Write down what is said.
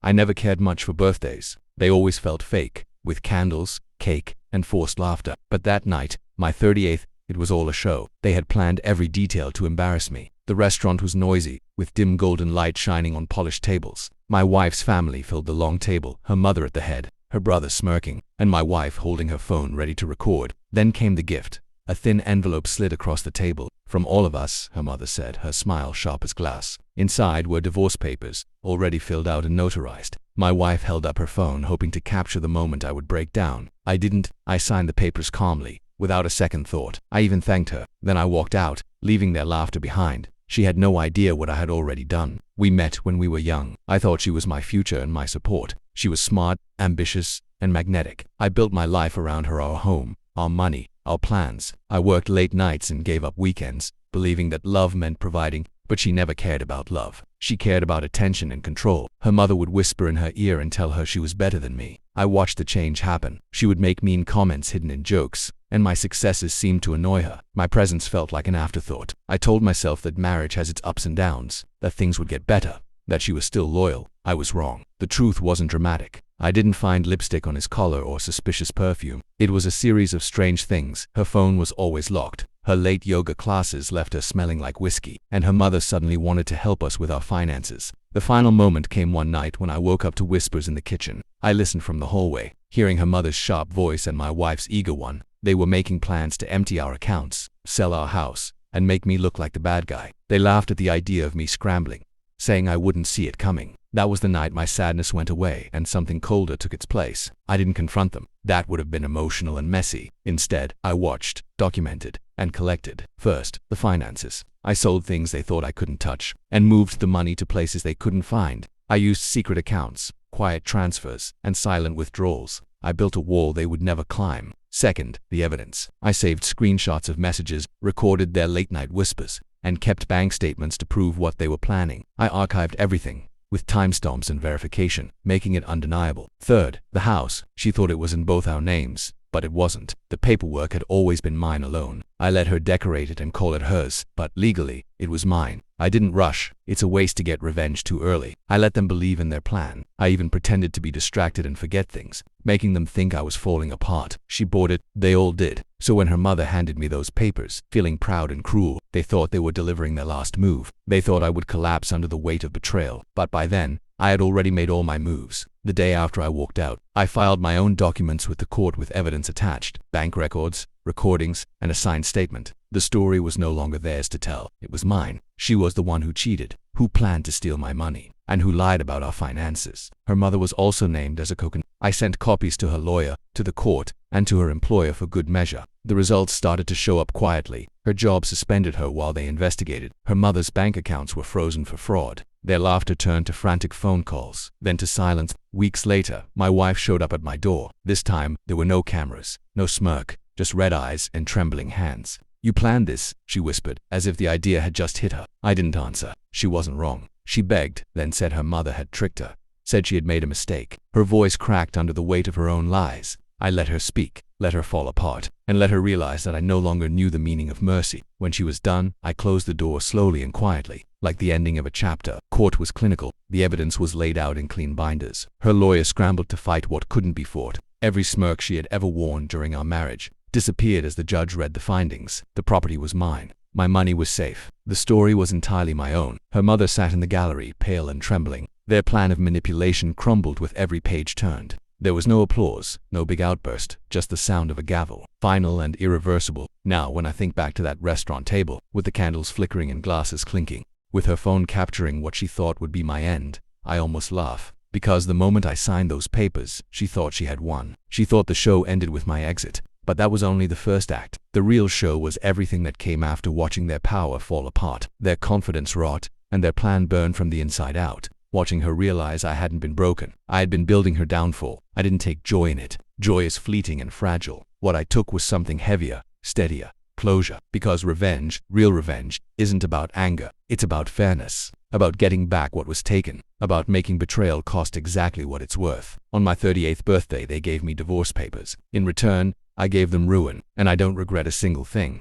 I never cared much for birthdays. They always felt fake, with candles, cake, and forced laughter. But that night, my 38th, it was all a show. They had planned every detail to embarrass me. The restaurant was noisy, with dim golden light shining on polished tables. My wife's family filled the long table, her mother at the head, her brother smirking, and my wife holding her phone ready to record. Then came the gift. A thin envelope slid across the table. From all of us, her mother said, her smile sharp as glass. Inside were divorce papers, already filled out and notarized. My wife held up her phone, hoping to capture the moment I would break down. I didn't. I signed the papers calmly, without a second thought. I even thanked her. Then I walked out, leaving their laughter behind. She had no idea what I had already done. We met when we were young. I thought she was my future and my support. She was smart, ambitious, and magnetic. I built my life around her, our home, our money, our plans. I worked late nights and gave up weekends, believing that love meant providing, but she never cared about love. She cared about attention and control. Her mother would whisper in her ear and tell her she was better than me. I watched the change happen. She would make mean comments hidden in jokes, and my successes seemed to annoy her. My presence felt like an afterthought. I told myself that marriage has its ups and downs, that things would get better, that she was still loyal. I was wrong. The truth wasn't dramatic. I didn't find lipstick on his collar or suspicious perfume. It was a series of strange things. Her phone was always locked. Her late yoga classes left her smelling like whiskey, and her mother suddenly wanted to help us with our finances. The final moment came one night when I woke up to whispers in the kitchen. I listened from the hallway, hearing her mother's sharp voice and my wife's eager one. They were making plans to empty our accounts, sell our house, and make me look like the bad guy. They laughed at the idea of me scrambling, saying I wouldn't see it coming. That was the night my sadness went away and something colder took its place. I didn't confront them. That would have been emotional and messy. Instead, I watched, documented, and collected. First, the finances. I sold things they thought I couldn't touch, and moved the money to places they couldn't find. I used secret accounts, quiet transfers, and silent withdrawals. I built a wall they would never climb. Second, the evidence. I saved screenshots of messages, recorded their late-night whispers, and kept bank statements to prove what they were planning. I archived everything, with timestamps and verification, making it undeniable. Third, the house. She thought it was in both our names, but it wasn't. The paperwork had always been mine alone. I let her decorate it and call it hers, but legally, it was mine. I didn't rush. It's a waste to get revenge too early. I let them believe in their plan. I even pretended to be distracted and forget things, making them think I was falling apart. She bought it. They all did. So when her mother handed me those papers, feeling proud and cruel, they thought they were delivering their last move. They thought I would collapse under the weight of betrayal. But by then, I had already made all my moves. The day after I walked out, I filed my own documents with the court with evidence attached, bank records, recordings, and a signed statement. The story was no longer theirs to tell. It was mine. She was the one who cheated, who planned to steal my money, and who lied about our finances. Her mother was also named as a co-conspirator. I sent copies to her lawyer, to the court, and to her employer for good measure. The results started to show up quietly. Her job suspended her while they investigated. Her mother's bank accounts were frozen for fraud. Their laughter turned to frantic phone calls, then to silence. Weeks later, my wife showed up at my door. This time, there were no cameras, no smirk, just red eyes and trembling hands. "You planned this," she whispered, as if the idea had just hit her. I didn't answer. She wasn't wrong. She begged, then said her mother had tricked her, said she had made a mistake. Her voice cracked under the weight of her own lies. I let her speak, let her fall apart, and let her realize that I no longer knew the meaning of mercy. When she was done, I closed the door slowly and quietly, like the ending of a chapter. Court was clinical. The evidence was laid out in clean binders. Her lawyer scrambled to fight what couldn't be fought. Every smirk she had ever worn during our marriage disappeared as the judge read the findings. The property was mine. My money was safe. The story was entirely my own. Her mother sat in the gallery, pale and trembling. Their plan of manipulation crumbled with every page turned. There was no applause, no big outburst, just the sound of a gavel, final and irreversible. Now, when I think back to that restaurant table, with the candles flickering and glasses clinking, with her phone capturing what she thought would be my end, I almost laugh. Because the moment I signed those papers, she thought she had won. She thought the show ended with my exit. But that was only the first act. The real show was everything that came after, watching their power fall apart, their confidence rot, and their plan burn from the inside out. Watching her realize I hadn't been broken. I had been building her downfall. I didn't take joy in it. Joy is fleeting and fragile. What I took was something heavier, steadier, closure. Because revenge, real revenge, isn't about anger. It's about fairness. About getting back what was taken. About making betrayal cost exactly what it's worth. On my 38th birthday, they gave me divorce papers. In return, I gave them ruin, and I don't regret a single thing.